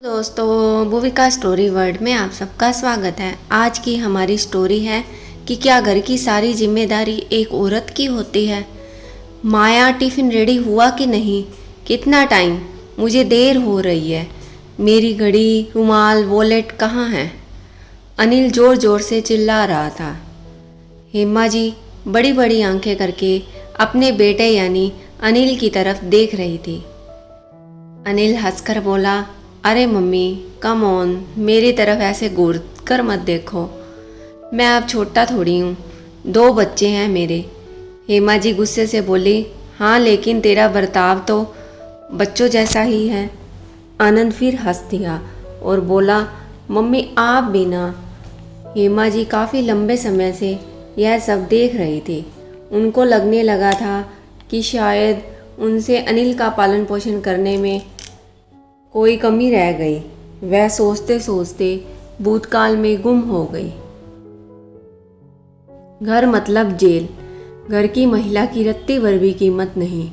दोस्तों, Bhuvika story world में आप सबका स्वागत है। आज की हमारी स्टोरी है कि क्या घर की सारी जिम्मेदारी एक औरत की होती है। माया, टिफ़िन रेडी हुआ कि नहीं? कितना टाइम? मुझे देर हो रही है। मेरी घड़ी, रुमाल, वॉलेट कहाँ है? अनिल ज़ोर ज़ोर से चिल्ला रहा था। हेमा जी बड़ी बड़ी आंखें करके अपने बेटे यानी अनिल की तरफ देख रही थी। अनिल हंसकर बोला, अरे मम्मी, कम ऑन, मेरी तरफ ऐसे घूर कर मत देखो। मैं अब छोटा थोड़ी हूँ, 2 बच्चे हैं मेरे। हेमा जी गुस्से से बोली, हाँ लेकिन तेरा बर्ताव तो बच्चों जैसा ही है। आनंद फिर हंस दिया और बोला, मम्मी आप भी ना। हेमा जी काफ़ी लंबे समय से यह सब देख रही थी। उनको लगने लगा था कि शायद उनसे अनिल का पालन पोषण करने में कोई कमी रह गई। वह सोचते सोचते भूतकाल में गुम हो गई। घर मतलब जेल। घर की महिला की रत्ती भर भी कीमत नहीं।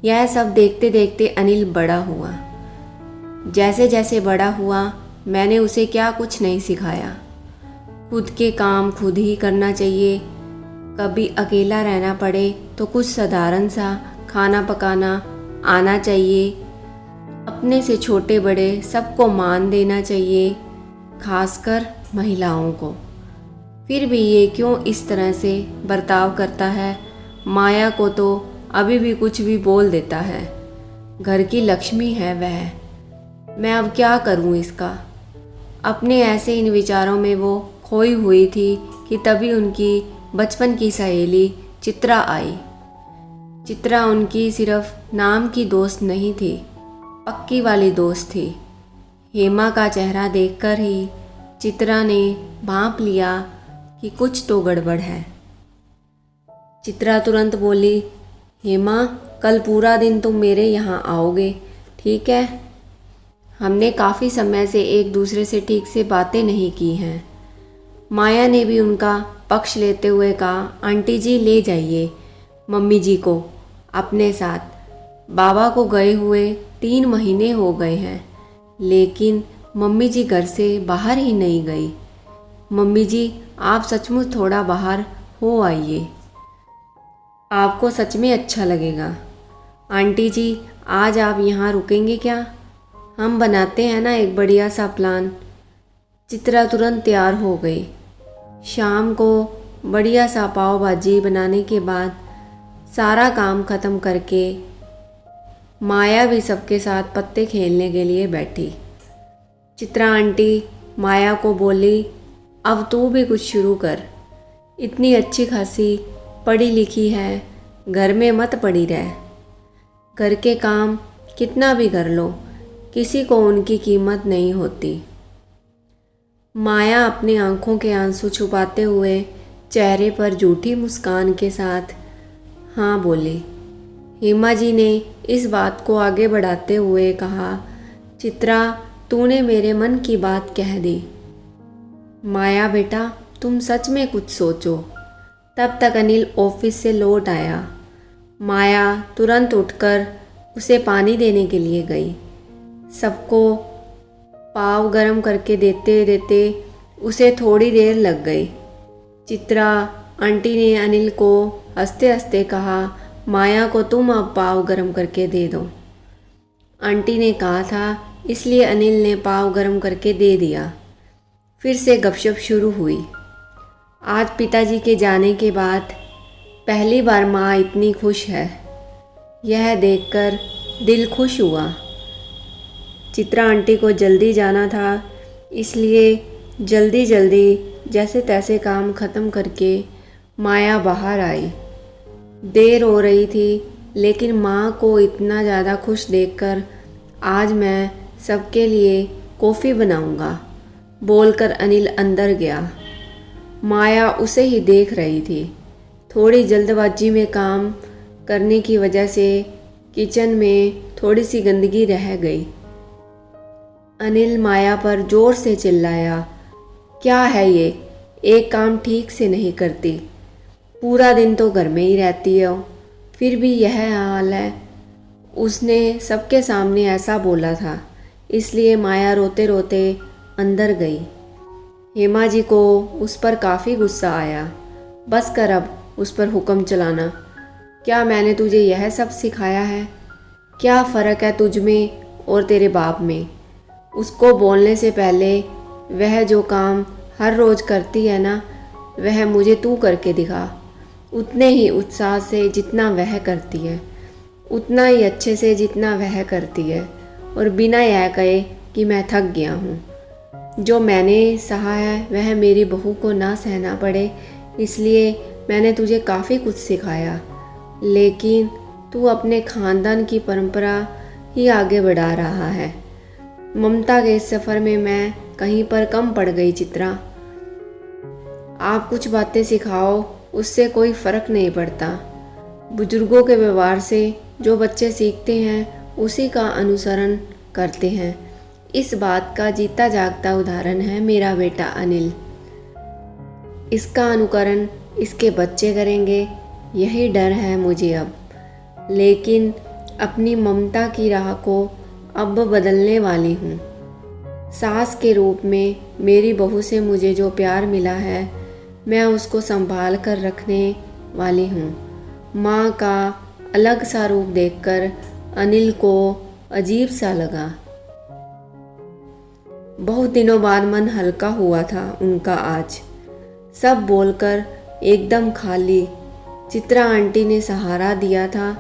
यह सब देखते देखते अनिल बड़ा हुआ। जैसे जैसे बड़ा हुआ, मैंने उसे क्या कुछ नहीं सिखाया। खुद के काम खुद ही करना चाहिए। कभी अकेला रहना पड़े तो कुछ साधारण सा खाना पकाना आना चाहिए। अपने से छोटे बड़े सबको मान देना चाहिए, खासकर महिलाओं को। फिर भी ये क्यों इस तरह से बर्ताव करता है? माया को तो अभी भी कुछ भी बोल देता है। घर की लक्ष्मी है वह। मैं अब क्या करूं इसका? अपने ऐसे इन विचारों में वो खोई हुई थी कि तभी उनकी बचपन की सहेली चित्रा आई। चित्रा उनकी सिर्फ नाम की दोस्त नहीं थी, पक्की वाली दोस्त थी। हेमा का चेहरा देखकर ही चित्रा ने भांप लिया कि कुछ तो गड़बड़ है। चित्रा तुरंत बोली, हेमा, कल पूरा दिन तुम मेरे यहाँ आओगे, ठीक है? हमने काफ़ी समय से एक दूसरे से ठीक से बातें नहीं की हैं। माया ने भी उनका पक्ष लेते हुए कहा, आंटी जी ले जाइए मम्मी जी को अपने साथ। बाबा को गए हुए 3 महीने हो गए हैं, लेकिन मम्मी जी घर से बाहर ही नहीं गई। मम्मी जी, आप सचमुच थोड़ा बाहर हो आइए, आपको सच में अच्छा लगेगा। आंटी जी, आज आप यहाँ रुकेंगे क्या? हम बनाते हैं ना एक बढ़िया सा प्लान। चित्रा तुरंत तैयार हो गई। शाम को बढ़िया सा पाव भाजी बनाने के बाद सारा काम ख़त्म करके माया भी सबके साथ पत्ते खेलने के लिए बैठी। चित्रा आंटी माया को बोली, अब तू भी कुछ शुरू कर। इतनी अच्छी खासी पढ़ी लिखी है, घर में मत पड़ी रह। घर के काम कितना भी कर लो, किसी को उनकी कीमत नहीं होती। माया अपनी आंखों के आंसू छुपाते हुए चेहरे पर झूठी मुस्कान के साथ हाँ बोली। हेमा जी ने इस बात को आगे बढ़ाते हुए कहा, चित्रा, तूने मेरे मन की बात कह दी। माया बेटा, तुम सच में कुछ सोचो। तब तक अनिल ऑफिस से लौट आया। माया तुरंत उठकर उसे पानी देने के लिए गई। सबको पाव गरम करके देते देते उसे थोड़ी देर लग गई। चित्रा आंटी ने अनिल को हंसते हंसते कहा, माया को तुम अब पाव गरम करके दे दो। आंटी ने कहा था, इसलिए अनिल ने पाव गरम करके दे दिया। फिर से गपशप शुरू हुई। आज पिताजी के जाने के बाद पहली बार माँ इतनी खुश है, यह देखकर दिल खुश हुआ। चित्रा आंटी को जल्दी जाना था, इसलिए जल्दी जल्दी जैसे तैसे काम ख़त्म करके माया बाहर आई। देर हो रही थी, लेकिन माँ को इतना ज़्यादा खुश देखकर आज मैं सबके लिए कॉफ़ी बनाऊंगा बोलकर अनिल अंदर गया। माया उसे ही देख रही थी। थोड़ी जल्दबाजी में काम करने की वजह से किचन में थोड़ी सी गंदगी रह गई। अनिल माया पर ज़ोर से चिल्लाया, क्या है ये? एक काम ठीक से नहीं करती, पूरा दिन तो घर में ही रहती हो, फिर भी यह हाल है। उसने सबके सामने ऐसा बोला था इसलिए माया रोते रोते अंदर गई। हेमा जी को उस पर काफ़ी गुस्सा आया। बस कर अब उस पर हुक्म चलाना। क्या मैंने तुझे यह सब सिखाया है? क्या फ़र्क है तुझ में और तेरे बाप में? उसको बोलने से पहले वह जो काम हर रोज़ करती है ना, वह मुझे तू करके दिखा। उतने ही उत्साह से जितना वह करती है, उतना ही अच्छे से जितना वह करती है, और बिना यह कहे कि मैं थक गया हूँ। जो मैंने सहा है वह मेरी बहू को ना सहना पड़े, इसलिए मैंने तुझे काफ़ी कुछ सिखाया, लेकिन तू अपने ख़ानदान की परंपरा ही आगे बढ़ा रहा है। ममता के इस सफ़र में मैं कहीं पर कम पड़ गई चित्रा। आप कुछ बातें सिखाओ, उससे कोई फ़र्क नहीं पड़ता। बुजुर्गों के व्यवहार से जो बच्चे सीखते हैं उसी का अनुसरण करते हैं। इस बात का जीता जागता उदाहरण है मेरा बेटा अनिल। इसका अनुकरण इसके बच्चे करेंगे, यही डर है मुझे अब। लेकिन अपनी ममता की राह को अब बदलने वाली हूँ। सास के रूप में मेरी बहू से मुझे जो प्यार मिला है, मैं उसको संभाल कर रखने वाली हूँ। माँ का अलग सा रूप देखकर अनिल को अजीब सा लगा। बहुत दिनों बाद मन हल्का हुआ था उनका आज। सब बोलकर एकदम खाली। चित्रा आंटी ने सहारा दिया था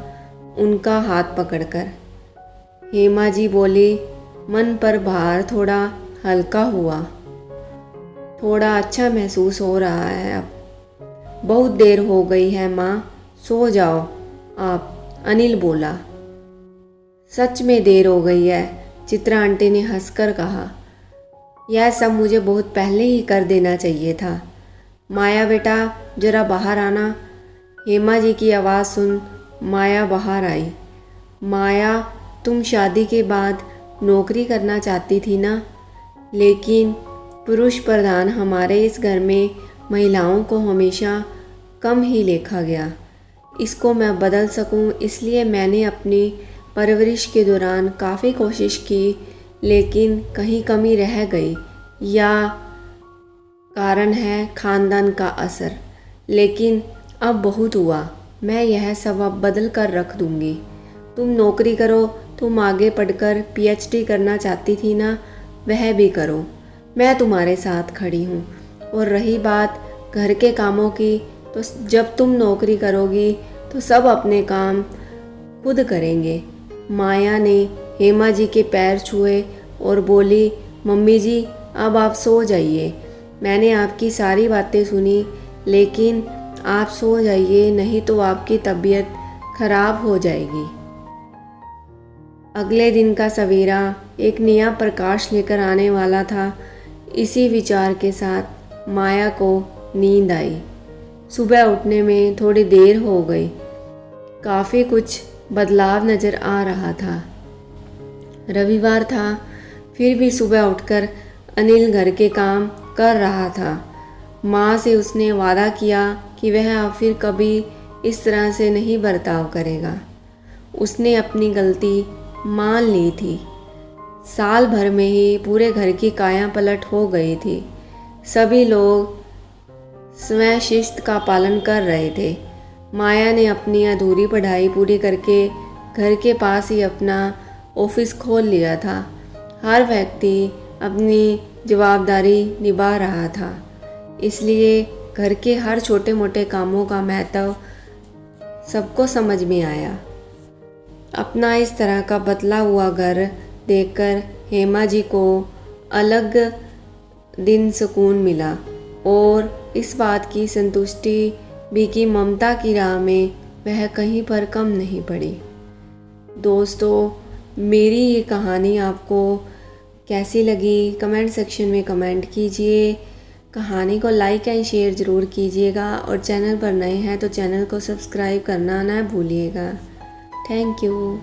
उनका हाथ पकड़कर। हेमा जी बोली, मन पर भार थोड़ा हल्का हुआ, थोड़ा अच्छा महसूस हो रहा है अब। बहुत देर हो गई है माँ, सो जाओ आप, अनिल बोला। सच में देर हो गई है, चित्रा आंटी ने हंसकर कहा। यह सब मुझे बहुत पहले ही कर देना चाहिए था। माया बेटा जरा बाहर आना। हेमा जी की आवाज़ सुन माया बाहर आई। माया, तुम शादी के बाद नौकरी करना चाहती थी ना, लेकिन पुरुष प्रधान हमारे इस घर में महिलाओं को हमेशा कम ही देखा गया। इसको मैं बदल सकूं, इसलिए मैंने अपनी परवरिश के दौरान काफ़ी कोशिश की, लेकिन कहीं कमी रह गई, या कारण है खानदान का असर। लेकिन अब बहुत हुआ, मैं यह सब अब बदल कर रख दूंगी। तुम नौकरी करो, तुम आगे पढ़कर पीएचडी करना चाहती थी ना, वह भी करो। मैं तुम्हारे साथ खड़ी हूँ। और रही बात घर के कामों की, तो जब तुम नौकरी करोगी तो सब अपने काम खुद करेंगे। माया ने हेमा जी के पैर छुए और बोली, मम्मी जी अब आप सो जाइए। मैंने आपकी सारी बातें सुनी, लेकिन आप सो जाइए, नहीं तो आपकी तबीयत खराब हो जाएगी। अगले दिन का सवेरा एक नया प्रकाश लेकर आने वाला था। इसी विचार के साथ माया को नींद आई। सुबह उठने में थोड़ी देर हो गई। काफ़ी कुछ बदलाव नज़र आ रहा था। रविवार था, फिर भी सुबह उठकर अनिल घर के काम कर रहा था। माँ से उसने वादा किया कि वह अब फिर कभी इस तरह से नहीं बर्ताव करेगा। उसने अपनी गलती मान ली थी। साल भर में ही पूरे घर की काया पलट हो गई थी। सभी लोग स्वयं शिस्त का पालन कर रहे थे। माया ने अपनी अधूरी पढ़ाई पूरी करके घर के पास ही अपना ऑफिस खोल लिया था। हर व्यक्ति अपनी जवाबदारी निभा रहा था, इसलिए घर के हर छोटे मोटे कामों का महत्व सबको समझ में आया। अपना इस तरह का बदला हुआ घर देखकर हेमा जी को अलग दिन सुकून मिला, और इस बात की संतुष्टि भी कि ममता की राह में वह कहीं पर कम नहीं पड़ी। दोस्तों, मेरी ये कहानी आपको कैसी लगी कमेंट सेक्शन में कमेंट कीजिए। कहानी को लाइक एंड शेयर ज़रूर कीजिएगा, और चैनल पर नए हैं तो चैनल को सब्सक्राइब करना ना भूलिएगा। Thank you.